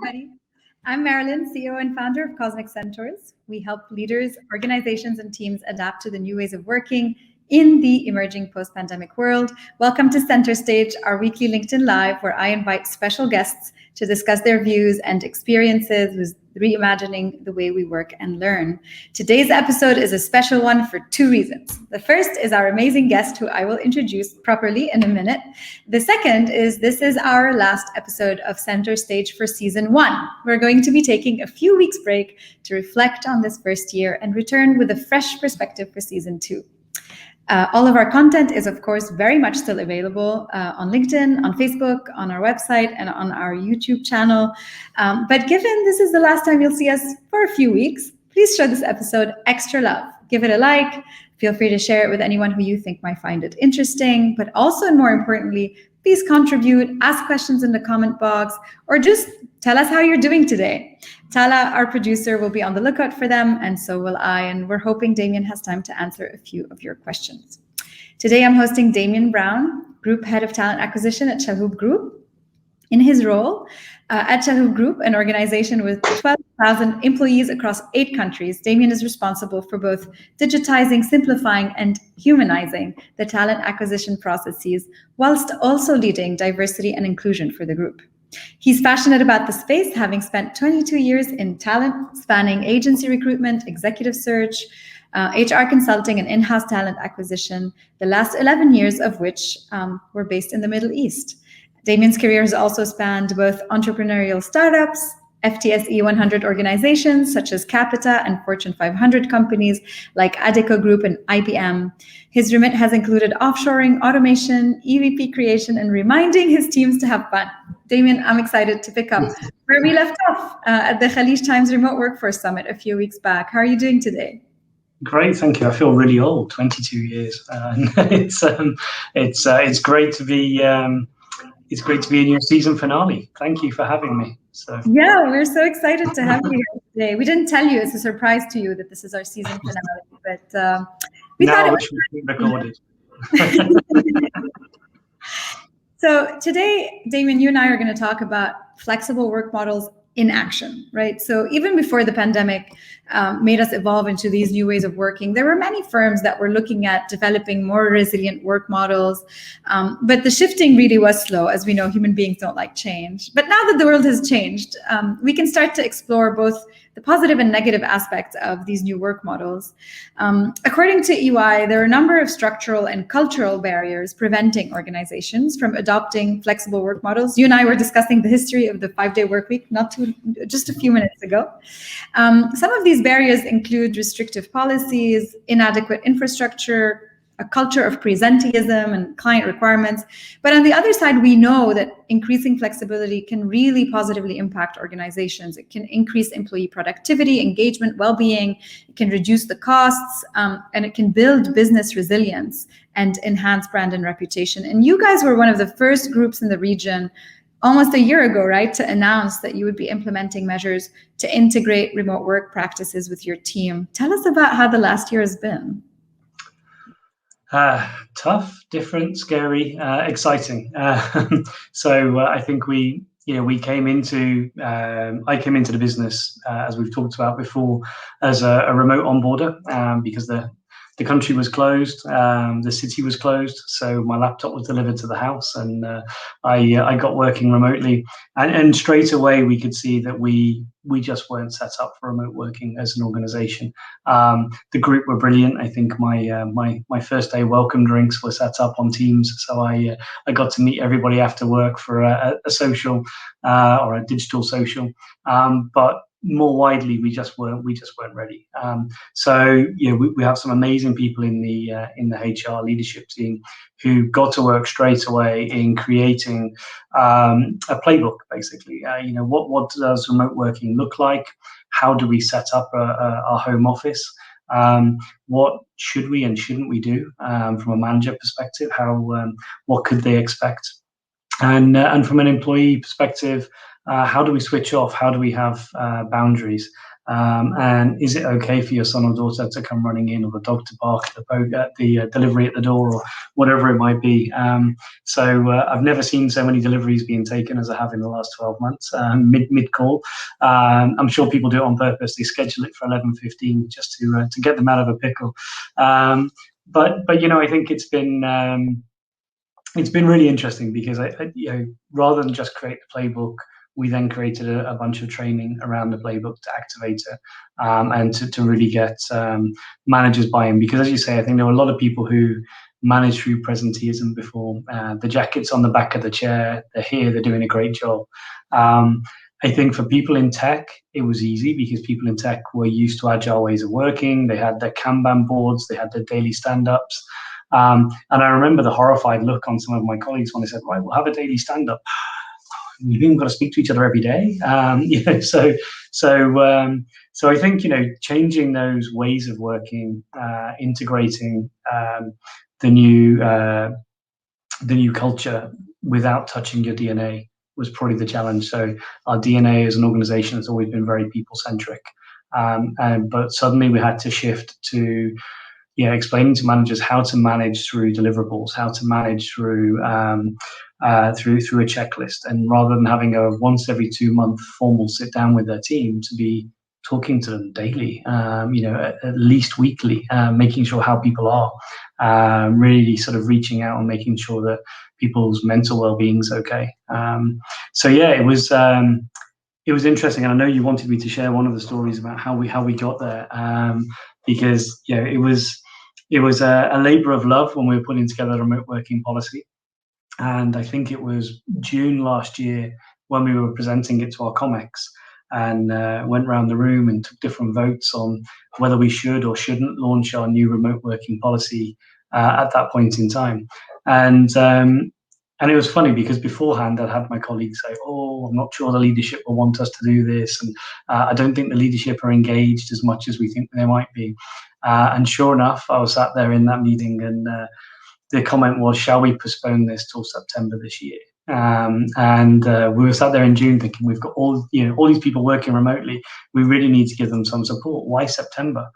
everybody. I'm Marilyn, CEO and founder of Cosmic Centaurs. We help leaders, organizations, and teams adapt to the new ways of working in the emerging post-pandemic world. Welcome to Center Stage, our weekly LinkedIn Live, where I invite special guests to discuss their views and experiences with reimagining the way we work and learn. Today's episode is a special one for two reasons. The first is our amazing guest, who I will introduce properly in a minute. The second is this is our last episode of Center Stage for Season 1. We're going to be taking a few weeks break to reflect on this first year and return with a fresh perspective for Season 2. All of our content is, of course, very much still available on LinkedIn, on Facebook, on our website, and on our YouTube channel. But given this is the last time you'll see us for a few weeks, please show this episode extra love. Give it a like. Feel free to share it with anyone who you think might find it interesting. But also, and more importantly, please contribute, ask questions in the comment box, or just tell us how you're doing today. Tala, our producer, will be on the lookout for them, and so will I, and we're hoping Damian has time to answer a few of your questions. Today, I'm hosting Damian Brown, Group Head of Talent Acquisition at Chalhoub Group. In his role at Chalhoub Group, an organization with 12,000 employees across 8 countries, Damian is responsible for both digitizing, simplifying, and humanizing the talent acquisition processes, whilst also leading diversity and inclusion for the group. He's passionate about the space, having spent 22 years in talent, spanning agency recruitment, executive search, HR consulting, and in-house talent acquisition, the last 11 years of which were based in the Middle East. Damian's career has also spanned both entrepreneurial startups, FTSE 100 organizations such as Capita, and Fortune 500 companies like Adecco Group and IBM. His remit has included offshoring, automation, EVP creation, and reminding his teams to have fun. Damian, I'm excited to pick up where we left off at the Khalij Times Remote Workforce Summit a few weeks back. How are you doing today? Great, thank you. I feel really old, 22 years. It's great to be. It's great to be in your season finale. Thank you for having me. Yeah, we're so excited to have you here today. We didn't tell you, it's a surprise to you that this is our season finale, but we thought it was recorded. So today, Damian, you and I are going to talk about flexible work models in action, right? So even before the pandemic made us evolve into these new ways of working, there were many firms that were looking at developing more resilient work models. But the shifting really was slow. As we know, human beings don't like change. But now that the world has changed, we can start to explore both the positive and negative aspects of these new work models. According to EY, there are a number of structural and cultural barriers preventing organizations from adopting flexible work models. You and I were discussing the history of the 5-day work week just a few minutes ago. Some of these barriers include restrictive policies, inadequate infrastructure, a culture of presenteeism and client requirements. But on the other side, we know that increasing flexibility can really positively impact organizations. It can increase employee productivity, engagement, well-being. It can reduce the costs, and it can build business resilience and enhance brand and reputation. And you guys were one of the first groups in the region almost a year ago, right, to announce that you would be implementing measures to integrate remote work practices with your team. Tell us about how the last year has been. Tough, different, scary, exciting. I think we came into I came into the business as we've talked about before as a remote onboarder because the country was closed, the city was closed, so my laptop was delivered to the house, and I got working remotely. And straight away we could see that we just weren't set up for remote working as an organization. The group were brilliant. I think my first day welcome drinks were set up on Teams, so I got to meet everybody after work for a social or a digital social. But more widely, we just weren't ready. We have some amazing people in the HR leadership team who got to work straight away in creating a playbook. Basically, what does remote working look like? How do we set up our home office? What should we and shouldn't we do from a manager perspective? What could they expect? And from an employee perspective, how do we switch off? How do we have boundaries? And is it okay for your son or daughter to come running in, or the dog to bark at the delivery at the door, or whatever it might be? So I've never seen so many deliveries being taken as I have in the last 12 months, mid call. I'm sure people do it on purpose. They schedule it for 11:15 just to get them out of a pickle. But I think it's been really interesting, because rather than just create the playbook, we then created a bunch of training around the playbook to activate it, and to really get managers buy-in. Because, as you say, I think there are a lot of people who managed through presenteeism before. The jacket's on the back of the chair. They're here. They're doing a great job. I think for people in tech, it was easy, because people in tech were used to agile ways of working. They had their Kanban boards. They had their daily stand-ups. And I remember the horrified look on some of my colleagues when I said, right, we'll have a daily stand-up. We've even got to speak to each other every day. So I think, changing those ways of working, integrating the new culture without touching your DNA was probably the challenge. So our DNA as an organization has always been very people-centric. But suddenly we had to shift to explaining to managers how to manage through deliverables, how to manage through through a checklist, and rather than having a once every 2 month formal sit down with their team, to be talking to them daily, at least weekly, making sure how people are, really sort of reaching out and making sure that people's mental well-being is okay. It was interesting, and I know you wanted me to share one of the stories about how we got there, because it was a labor of love when we were putting together a remote working policy. And I think it was June last year when we were presenting it to our comex, and went around the room and took different votes on whether we should or shouldn't launch our new remote working policy at that point in time. And it was funny, because beforehand I'd had my colleagues say, oh, I'm not sure the leadership will want us to do this. And I don't think the leadership are engaged as much as we think they might be. And sure enough, I was sat there in that meeting, and the comment was, shall we postpone this till September this year? And we were sat there in June thinking, we've got all these people working remotely. We really need to give them some support. Why September?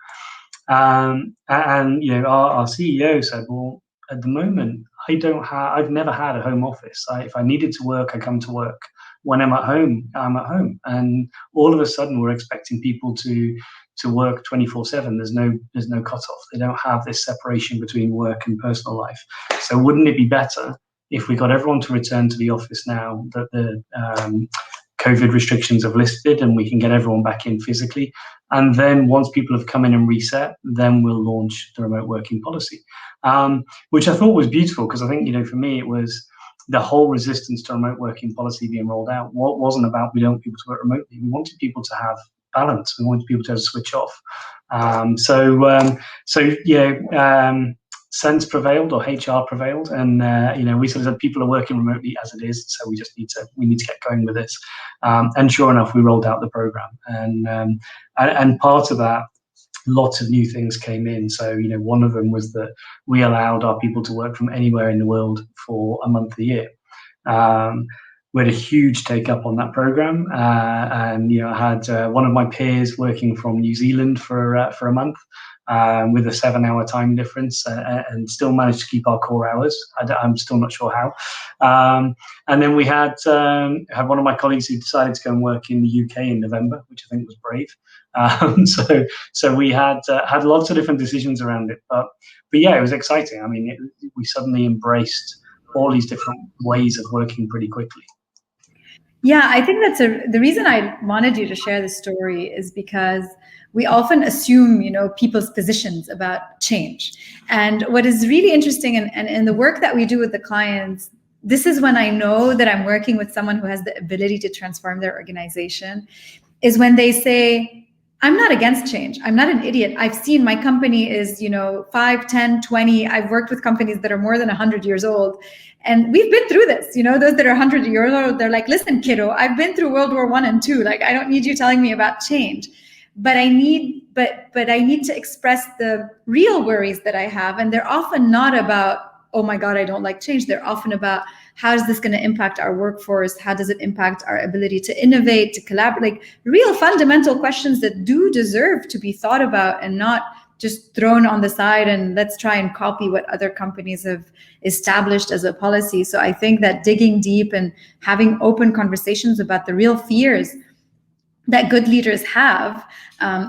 And our CEO said, well, at the moment, I've never had a home office. If I needed to work, I come to work. When I'm at home, I'm at home. And all of a sudden, we're expecting people to work 24/7. There's no cutoff. They don't have this separation between work and personal life. So wouldn't it be better if we got everyone to return to the office now that the COVID restrictions have lifted, and we can get everyone back in physically? And then once people have come in and reset, then we'll launch the remote working policy, which I thought was beautiful, because I think, for me, it was the whole resistance to remote working policy being rolled out. What wasn't about we don't want people to work remotely. We wanted people to have balance. We wanted people to switch off. Sense prevailed, or HR prevailed, and we sort of said people are working remotely as it is, so we need to get going with this. And sure enough, we rolled out the program, and part of that, lots of new things came in. So one of them was that we allowed our people to work from anywhere in the world for a month a year. We had a huge take up on that program, and I had one of my peers working from New Zealand for a month, with a 7-hour time difference, and still managed to keep our core hours. I'm still not sure how. And then we had one of my colleagues who decided to go and work in the UK in November, which I think was brave. So we had lots of different decisions around it, but yeah, it was exciting. I mean, we suddenly embraced all these different ways of working pretty quickly. Yeah, I think the reason I wanted you to share this story is because we often assume, people's positions about change. And what is really interesting, and in the work that we do with the clients, this is when I know that I'm working with someone who has the ability to transform their organization, is when they say, I'm not against change. I'm not an idiot. I've seen my company is, 5, 10, 20. I've worked with companies that are more than 100 years old. And we've been through this, those that are 100 years old, they're like, listen, kiddo, I've been through World War I and II. Like, I don't need you telling me about change, but I need to express the real worries that I have. And they're often not about oh my God, I don't like change. They're often about, how is this going to impact our workforce? How does it impact our ability to innovate, to collaborate? Like real fundamental questions that do deserve to be thought about and not just thrown on the side and let's try and copy what other companies have established as a policy. So I think that digging deep and having open conversations about the real fears that good leaders have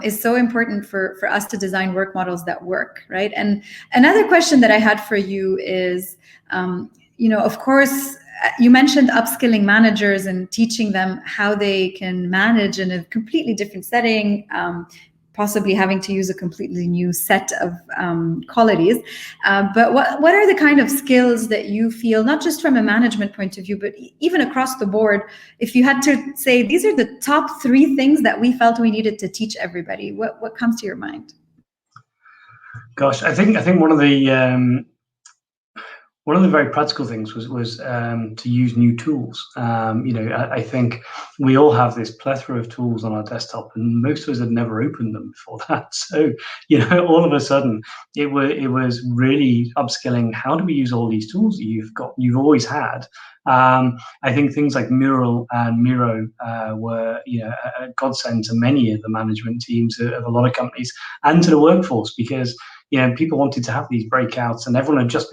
is so important for us to design work models that work, right? And another question that I had for you is, of course, you mentioned upskilling managers and teaching them how they can manage in a completely different setting, possibly having to use a completely new set of qualities. But what are the kind of skills that you feel, not just from a management point of view, but even across the board, if you had to say, these are the top 3 things that we felt we needed to teach everybody, what comes to your mind? Gosh, I think one of the very practical things was to use new tools. I think we all have this plethora of tools on our desktop, and most of us had never opened them before that. So, all of a sudden, it was really upskilling. How do we use all these tools that you've always had? I think things like Mural and Miro were a godsend to many of the management teams of a lot of companies and to the workforce, because people wanted to have these breakouts, and everyone had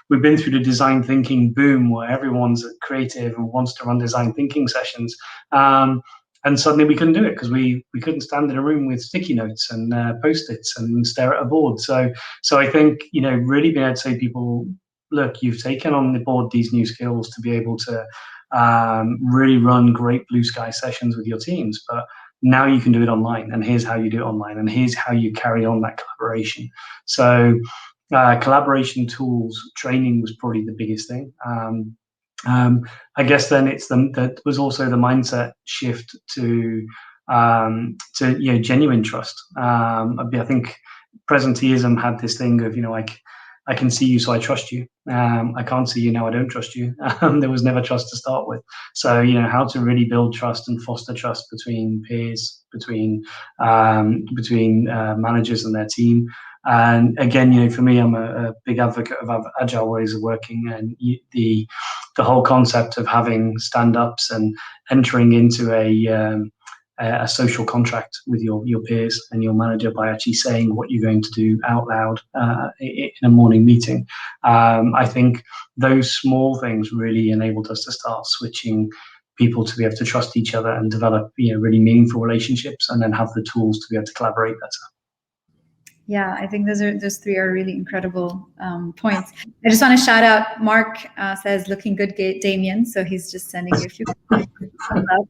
we've been through the design thinking boom where everyone's creative and wants to run design thinking sessions. And suddenly we couldn't do it because we couldn't stand in a room with sticky notes and Post-its and stare at a board. So I think, really being able to say to people, look, you've taken on the board these new skills to be able to really run great blue sky sessions with your teams, but now you can do it online, and here's how you do it online, and here's how you carry on that collaboration. So collaboration tools, training was probably the biggest thing. I guess then that was also the mindset shift to genuine trust. I think presenteeism had this thing of I can see you, so I trust you. I can't see you now, I don't trust you. There was never trust to start with. So, how to really build trust and foster trust between peers, between managers and their team. And again, for me, I'm a big advocate of agile ways of working, and the whole concept of having stand-ups and entering into a social contract with your peers and your manager by actually saying what you're going to do out loud in a morning meeting. I think those small things really enabled us to start switching people to be able to trust each other and develop really meaningful relationships, and then have the tools to be able to collaborate better. Yeah, I think those 3 are really incredible points. I just want to shout out, Mark says, looking good, Damian. So he's just sending you a few thumbs up.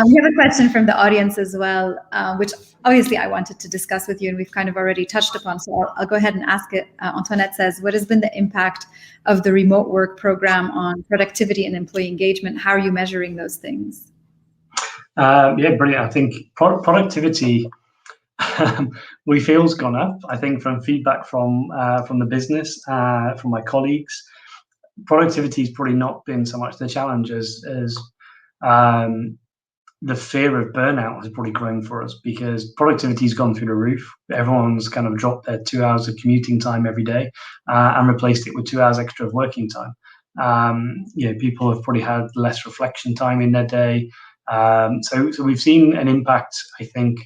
We have a question from the audience as well, which obviously I wanted to discuss with you, and we've kind of already touched upon. So I'll go ahead and ask it. Antoinette says, what has been the impact of the remote work program on productivity and employee engagement? How are you measuring those things? Yeah, brilliant. I think productivity we feel has gone up. I think from feedback from the business, from my colleagues, productivity has probably not been so much the challenge as the fear of burnout has probably grown for us, because productivity's gone through the roof. Everyone's kind of dropped their 2 hours of commuting time every day and replaced it with 2 hours extra of working time. People have probably had less reflection time in their day. So we've seen an impact, I think,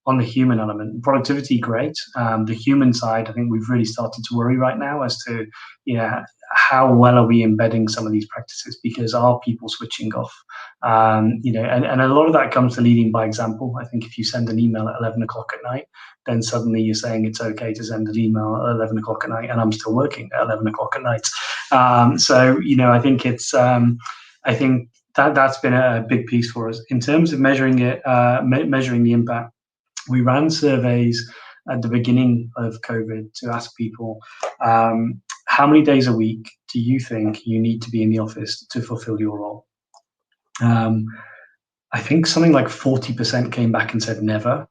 on the human element. Productivity, great. The human side, I think we've really started to worry right now as to, how well are we embedding some of these practices, because are people switching off? And a lot of that comes to leading by example. I think if you send an email at 11 o'clock at night, then suddenly you're saying it's okay to send an email at 11 o'clock at night, and I'm still working at 11 o'clock at night. I think it's, I think that's been a big piece for us in terms of measuring it, measuring the impact. We ran surveys at the beginning of COVID to ask people, how many days a week do you think you need to be in the office to fulfill your role? I think something like 40% came back and said never,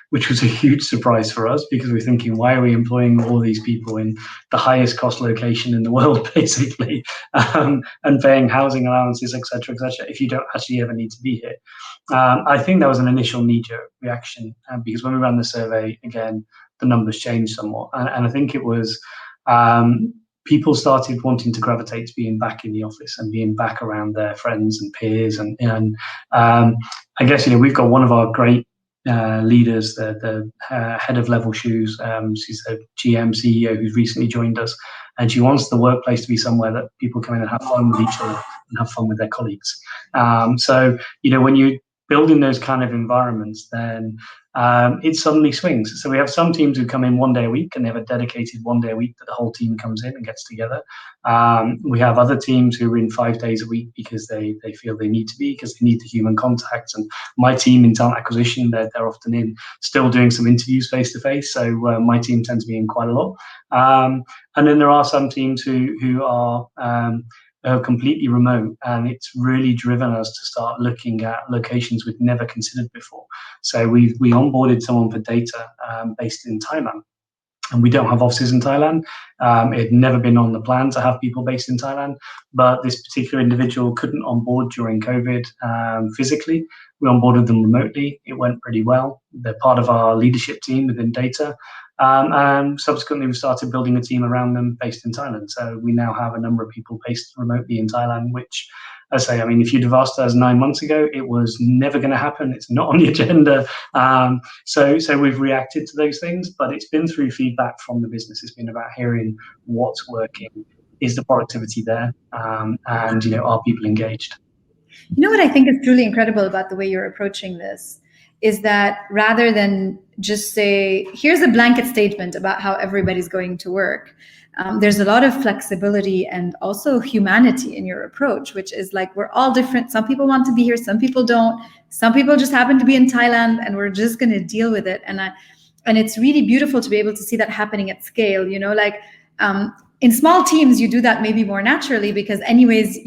which was a huge surprise for us, because we're thinking, why are we employing all these people in the highest cost location in the world, basically, and paying housing allowances, et cetera, if you don't actually ever need to be here? I think that was an initial knee-jerk reaction, because when we ran the survey, again, the numbers changed somewhat. And I think it was people started wanting to gravitate to being back in the office and being back around their friends and peers. And I guess, we've got one of our great leaders, the head of Level Shoes. She's a GM CEO who's recently joined us, and she wants the workplace to be somewhere that people come in and have fun with each other and have fun with their colleagues. So, when you're building those kind of environments, then it suddenly swings. So we have some teams who come in 1 day a week, and they have a dedicated 1 day a week that the whole team comes in and gets together. We have other teams who are in 5 days a week because they feel they need to be, because they need the human contact. And my team in talent acquisition, they're often in still doing some interviews face to face. So my team tends to be in quite a lot. And then there are some teams who are completely remote, and it's really driven us to start looking at locations we'd never considered before. So we onboarded someone for data based in Thailand, and we don't have offices in Thailand. It had never been on the plan to have people based in Thailand, but this particular individual couldn't onboard during COVID physically. We onboarded them remotely. It went pretty well. They're part of our leadership team within data. And subsequently, we started building a team around them based in Thailand. So we now have a number of people based remotely in Thailand, which I say, if you'd have asked us 9 months ago, it was never going to happen. It's not on the agenda. So we've reacted to those things, but it's been through feedback from the business. It's been about hearing what's working, is the productivity there, and are people engaged? What I think is truly incredible about the way you're approaching this is that rather than just say, here's a blanket statement about how everybody's going to work, there's a lot of flexibility and also humanity in your approach, which is like, we're all different. Some people want to be here, some people don't. Some people just happen to be in Thailand, and we're just going to deal with it. And it's really beautiful to be able to see that happening at scale. In small teams, you do that maybe more naturally because anyways,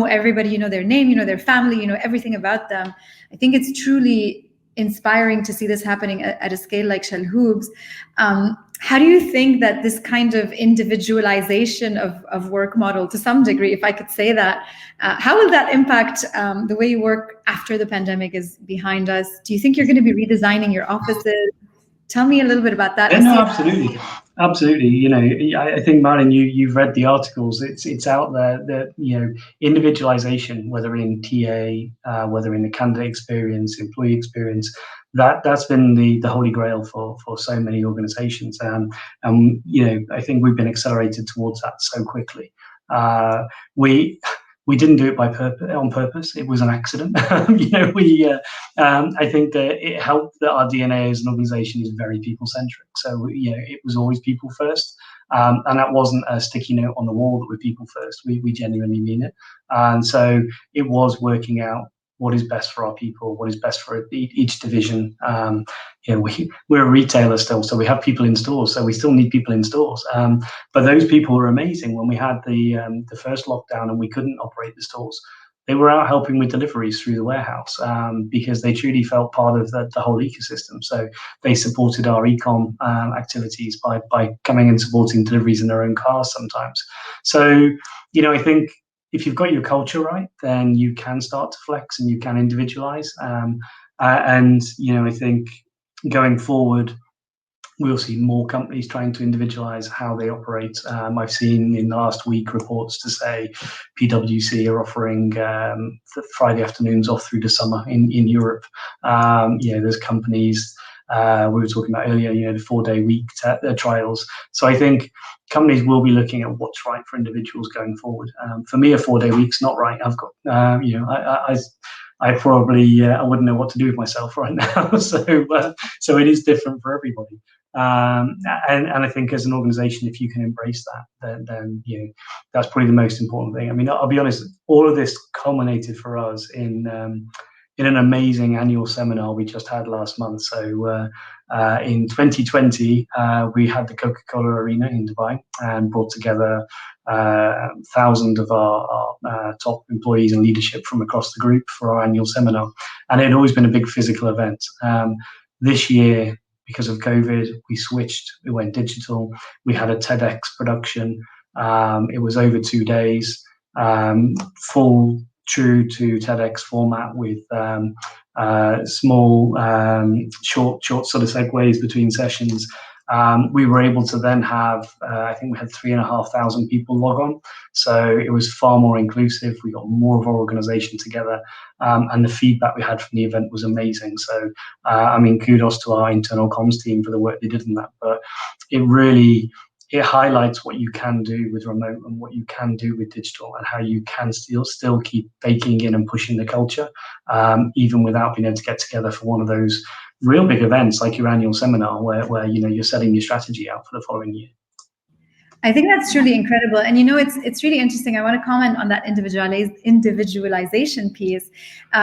everybody, their name, their family, everything about them. I think it's truly inspiring to see this happening at a scale like Chalhoub's. How do you think that this kind of individualization of work model, to some degree, if I could say that, how will that impact the way you work after the pandemic is behind us? Do you think you're going to be redesigning your offices? Tell me a little bit about that. Yeah, no, absolutely. I think, Marilyn, you've read the articles. It's out there that individualization, whether in TA, whether in the candidate experience, employee experience, that's been the holy grail for so many organizations. And I think we've been accelerated towards that so quickly. We didn't do it on purpose. It was an accident. I think that it helped that our DNA as an organization is very people-centric. So, it was always people first. And that wasn't a sticky note on the wall that we're people first. We genuinely mean it. And so it was working out what is best for our people, what is best for each division. We're a retailer still, so we have people in stores, so we still need people in stores. But those people were amazing when we had the first lockdown and we couldn't operate the stores. They were out helping with deliveries through the warehouse because they truly felt part of the whole ecosystem. So they supported our e-com activities by coming and supporting deliveries in their own cars sometimes. So, I think if you've got your culture right, then you can start to flex and you can individualize. I think going forward, we'll see more companies trying to individualize how they operate. I've seen in the last week reports to say PwC are offering Friday afternoons off through the summer in Europe. There's companies we were talking about earlier, the 4-day week trials. So I think companies will be looking at what's right for individuals going forward. For me, a 4-day week's not right. I've got, I probably I wouldn't know what to do with myself right now. So it is different for everybody. And I think as an organization, if you can embrace that, then that's probably the most important thing. I'll be honest, all of this culminated for us in an amazing annual seminar we just had last month. So in 2020, we had the Coca-Cola Arena in Dubai and brought together thousands of our top employees and leadership from across the group for our annual seminar. And it had always been a big physical event. This year, because of COVID, we switched, we went digital. We had a TEDx production. It was over 2 days, full true to TEDx format with small, short sort of segues between sessions. we were able to then have, I think we had 3,500 people log on. So it was far more inclusive. We got more of our organization together, and the feedback we had from the event was amazing. So, I mean, kudos to our internal comms team for the work they did in that. But it highlights what you can do with remote and what you can do with digital, and how you can still keep baking in and pushing the culture, even without being able to get together for one of those real big events like your annual seminar where you're setting your strategy out for the following year. I think that's truly incredible. And it's really interesting. I want to comment on that individualization piece,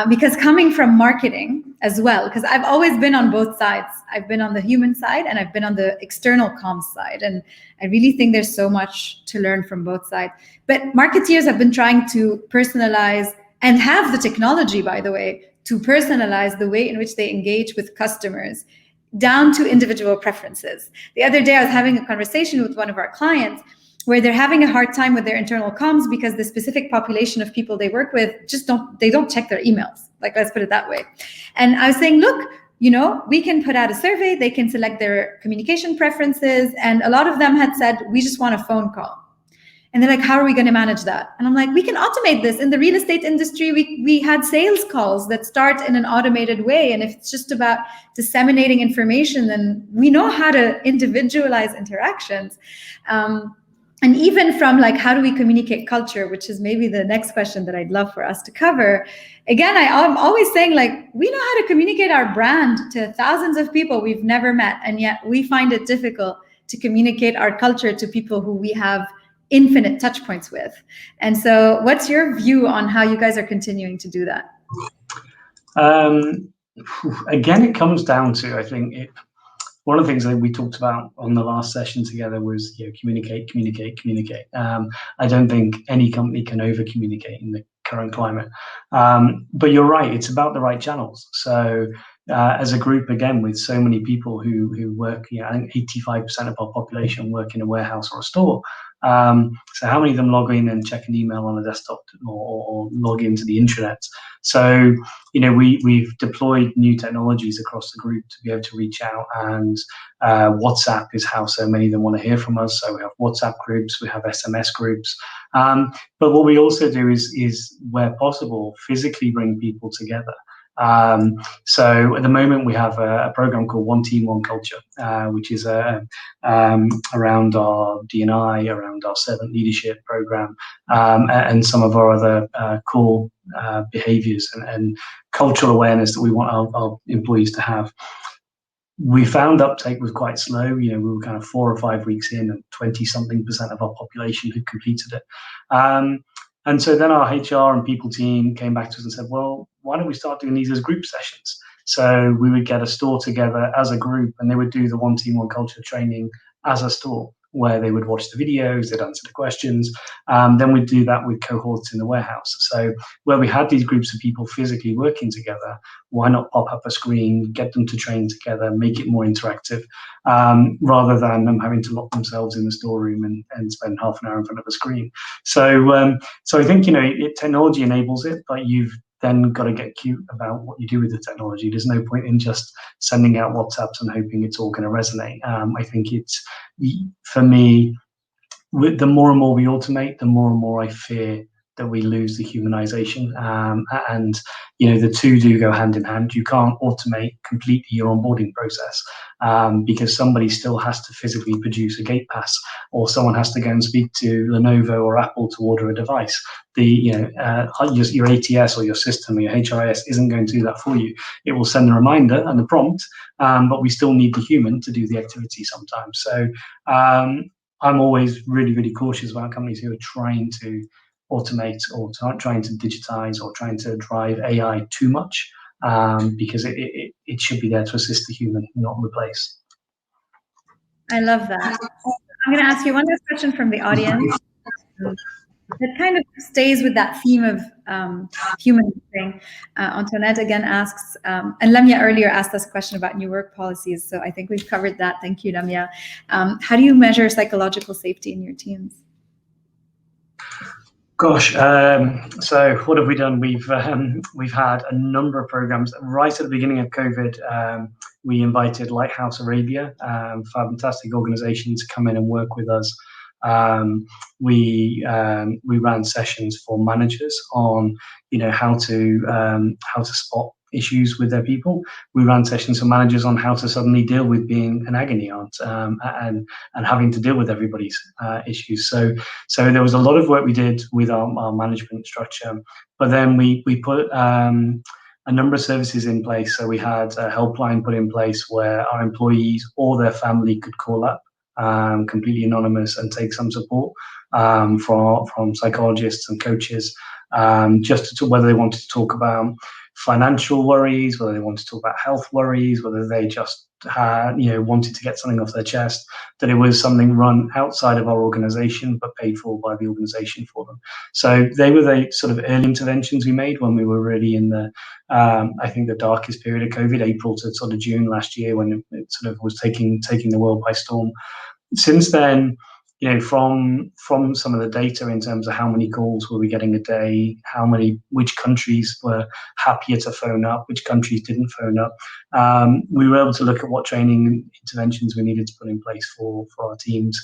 because coming from marketing as well, because I've always been on both sides. I've been on the human side and I've been on the external comms side. And I really think there's so much to learn from both sides. But marketeers have been trying to personalize, and have the technology, by the way, to personalize the way in which they engage with customers, down to individual preferences. The other day, I was having a conversation with one of our clients where they're having a hard time with their internal comms because the specific population of people they work with don't check their emails. Like, let's put it that way. And I was saying, look, we can put out a survey, they can select their communication preferences. And a lot of them had said, we just want a phone call. And they're like, how are we going to manage that? And I'm like, we can automate this. In the real estate industry, we had sales calls that start in an automated way. And if it's just about disseminating information, then we know how to individualize interactions. And even from like, how do we communicate culture, which is maybe the next question that I'd love for us to cover. Again, I'm always saying, like, we know how to communicate our brand to thousands of people we've never met. And yet we find it difficult to communicate our culture to people who we have infinite touch points with. And so what's your view on how you guys are continuing to do that? Again, it comes down to, I think, one of the things that we talked about on the last session together was, communicate. I don't think any company can over communicate in the current climate. But you're right, it's about the right channels. So as a group, again, with so many people who work, I think 85% of our population work in a warehouse or a store. So how many of them log in and check an email on a desktop or log into the intranet? So, we've deployed new technologies across the group to be able to reach out, and WhatsApp is how so many of them want to hear from us. So we have WhatsApp groups, we have SMS groups. But what we also do is where possible, physically bring people together. So at the moment we have a program called One Team, One Culture, which is around our D&I, around our servant leadership program, and some of our other core behaviors and cultural awareness that we want our employees to have. We found uptake was quite slow. We were kind of 4 or 5 weeks in, and 20-something% of our population had completed it. And so then our HR and people team came back to us and said, well, why don't we start doing these as group sessions? So we would get a store together as a group, and they would do the One Team, One Culture training as a store, where they would watch the videos, they'd answer the questions. Then we'd do that with cohorts in the warehouse. So where we had these groups of people physically working together, why not pop up a screen, get them to train together, make it more interactive, rather than them having to lock themselves in the storeroom and spend half an hour in front of a screen. So I think, technology enables it, but you've then got to get cute about what you do with the technology. There's no point in just sending out WhatsApps and hoping it's all going to resonate. I think it's, for me, the more and more we automate, the more and more I fear that we lose the humanization. And the two do go hand in hand. You can't automate completely your onboarding process, because somebody still has to physically produce a gate pass, or someone has to go and speak to Lenovo or Apple to order a device. Your ATS or your system or your HRIS isn't going to do that for you. It will send a reminder and the prompt, but we still need the human to do the activity sometimes. So I'm always really, really cautious about companies who are trying to automate or trying to digitize or trying to drive AI too much, because it should be there to assist the human, not replace. I love that. I'm going to ask you one last question from the audience that kind of stays with that theme of human thing. Antoinette again asks, and Lamia earlier asked us a question about new work policies, so I think we've covered that. Thank you, Lamia. How do you measure psychological safety in your teams? Gosh, so what have we done? We've had a number of programs. Right at the beginning of COVID, we invited Lighthouse Arabia, fantastic organisation, to come in and work with us. We ran sessions for managers on, how to spot issues with their people. We ran sessions for managers on how to suddenly deal with being an agony aunt, and having to deal with everybody's issues. So there was a lot of work we did with our management structure, but then we put a number of services in place. So we had a helpline put in place where our employees or their family could call up, completely anonymous, and take some support from psychologists and coaches, just to whether they wanted to talk about financial worries, whether they wanted to talk about health worries, whether they just wanted to get something off their chest, that it was something run outside of our organization but paid for by the organization for them. So they were the sort of early interventions we made when we were really in the I think the darkest period of COVID, April to sort of June last year, when it sort of was taking the world by storm. Since then, from some of the data in terms of how many calls were we getting a day, which countries were happier to phone up, which countries didn't phone up, we were able to look at what training interventions we needed to put in place for our teams,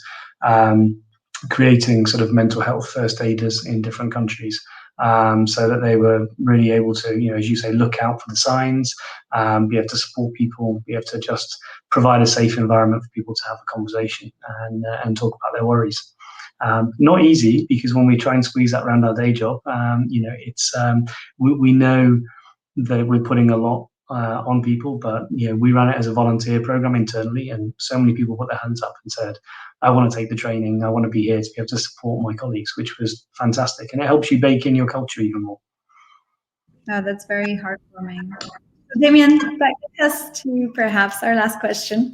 creating sort of mental health first aiders in different countries, so that they were really able to, as you say, look out for the signs, be able to support people, be able to just provide a safe environment for people to have a conversation and talk about their worries. Not easy, because when we try and squeeze that around our day job, it's we know that we're putting a lot on people, but we ran it as a volunteer program internally, and so many people put their hands up and said, I want to take the training, I want to be here to be able to support my colleagues, which was fantastic, and it helps you bake in your culture even more. Oh, that's very heartwarming. Damian, that gets us to perhaps our last question.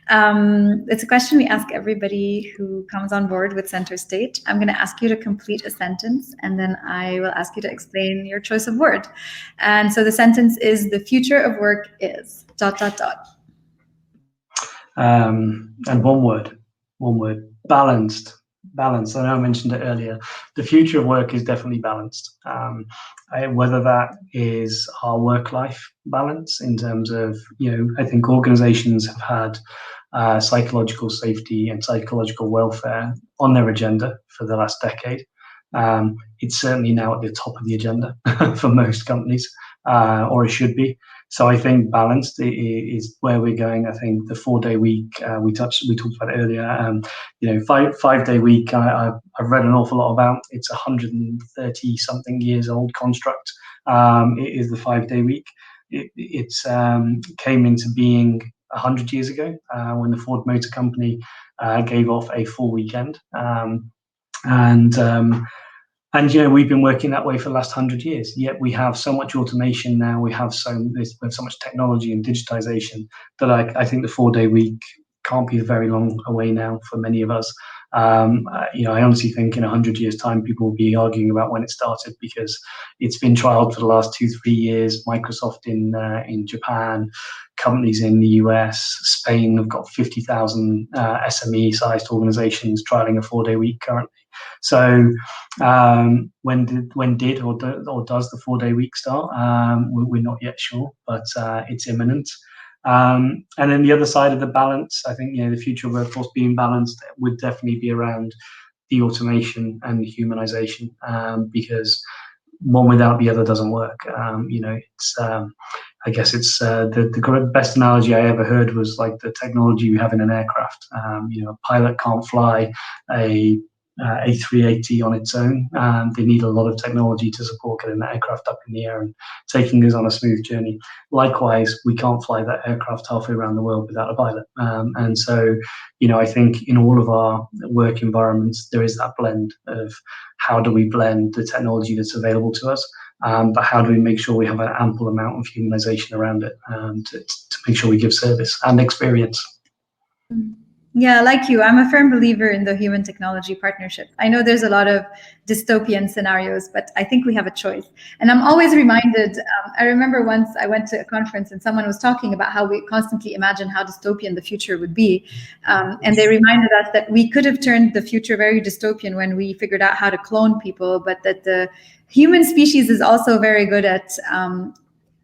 It's a question we ask everybody who comes on board with Center Stage. I'm going to ask you to complete a sentence, and then I will ask you to explain your choice of word. And so the sentence is, the future of work is ... And one word, balanced. I know I mentioned it earlier. The future of work is definitely balanced. Whether that is our work-life balance in terms of, I think organizations have had psychological safety and psychological welfare on their agenda for the last decade. It's certainly now at the top of the agenda for most companies, or it should be. So I think balanced is where we're going. I think the 4-day week, we talked about it earlier. 5-day week, I've read an awful lot about. It's 130 something years old construct. It is the 5-day week. It came into being 100 years ago, when the Ford Motor Company gave off a full weekend. And we've been working that way for the last 100 years. Yet we have so much automation now. We have so much technology and digitization that I think the 4-day week can't be very long away now for many of us. I honestly think in 100 years' time, people will be arguing about when it started, because it's been trialed for the last 2-3 years. Microsoft in Japan, companies in the US, Spain have got 50,000 SME-sized organizations trialing a 4-day week currently. So when did or does the 4-day week start? We're not yet sure, but it's imminent. And then the other side of the balance, I think, the future workforce being balanced would definitely be around the automation and the humanization, because one without the other doesn't work. It's I guess it's the best analogy I ever heard was like the technology we have in an aircraft. A pilot can't fly a A380 on its own, and they need a lot of technology to support getting that aircraft up in the air and taking us on a smooth journey. Likewise, we can't fly that aircraft halfway around the world without a pilot. And so, I think in all of our work environments, there is that blend of how do we blend the technology that's available to us, but how do we make sure we have an ample amount of humanization around it, to make sure we give service and experience. Yeah, like you, I'm a firm believer in the human technology partnership. I know there's a lot of dystopian scenarios, but I think we have a choice. And I'm always reminded, I remember once I went to a conference and someone was talking about how we constantly imagine how dystopian the future would be. And they reminded us that we could have turned the future very dystopian when we figured out how to clone people, but that the human species is also very good at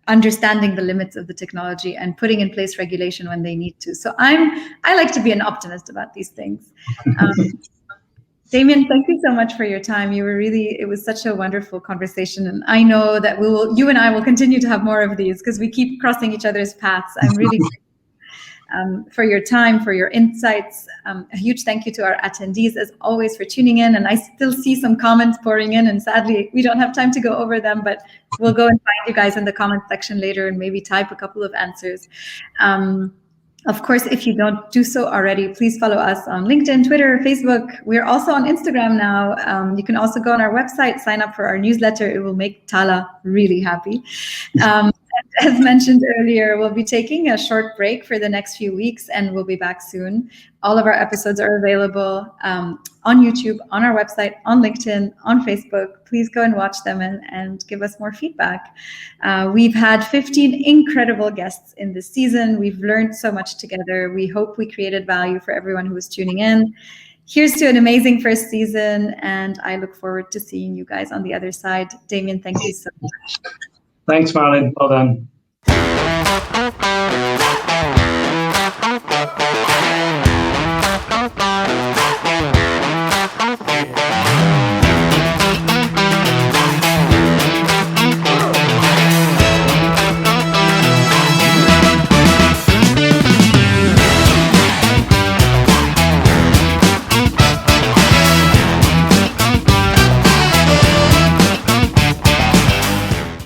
understanding the limits of the technology and putting in place regulation when they need to. So I like to be an optimist about these things. Damian, thank you so much for your time. It was such a wonderful conversation. And I know that you and I will continue to have more of these because we keep crossing each other's paths. I'm really for your time, for your insights. A huge thank you to our attendees, as always, for tuning in. And I still see some comments pouring in, and sadly, we don't have time to go over them, but we'll go and find you guys in the comment section later and maybe type a couple of answers. Of course, if you don't do so already, please follow us on LinkedIn, Twitter, Facebook. We're also on Instagram now. You can also go on our website, sign up for our newsletter. It will make Tala really happy. As mentioned earlier, we'll be taking a short break for the next few weeks and we'll be back soon. All of our episodes are available on YouTube, on our website, on LinkedIn, on Facebook. Please go and watch them and give us more feedback. We've had 15 incredible guests in this season. We've learned so much together. We hope we created value for everyone who was tuning in. Here's to an amazing first season, and I look forward to seeing you guys on the other side. Damian, thank you so much. Thanks, Marilyn. Well done.